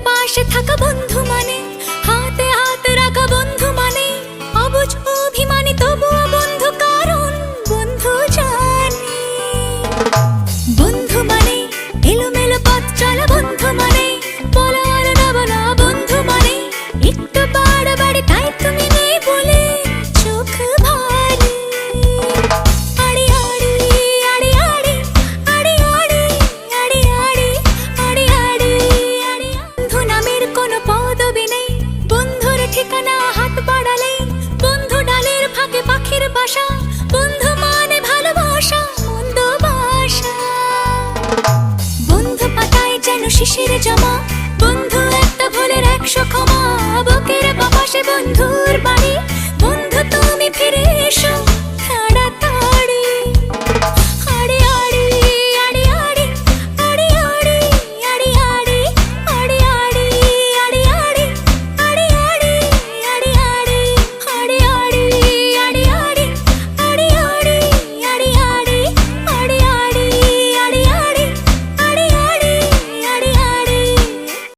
পাশে থাকা বন্ধু মানে, হাতে হাত রাখা বন্ধু মানে, অবুঝ অভিমানী তবুও বন্ধু, কারণ বন্ধু জানে। বন্ধু মানে এলোমেলো পথ চলা, বন্ধু মানে বলা আর না বলা, বন্ধু মানে একটু বাড়াবাড়ি তাই তুমি নেই বলে চোখ ভারী। আড়ি আড়ি আড়ি আড়ি আড়ি আড়ি আড়ি আড়ি আড়ি আড়ি আড়ি। বন্ধু নামের কোনো পদবি নেই, বন্ধুর ঠিকানা হাত বাড়ালে, বন্ধু ডালের ফাঁকে পাখির বাসা, বন্ধু মানে ভালোবাসা মন্দ বাসা। বন্ধু পাতায় যেন শিশির জমা, বন্ধু একটা ভুলের 100 ক্ষমা, বুকের বাপাসে বন্ধুর বাড়ি।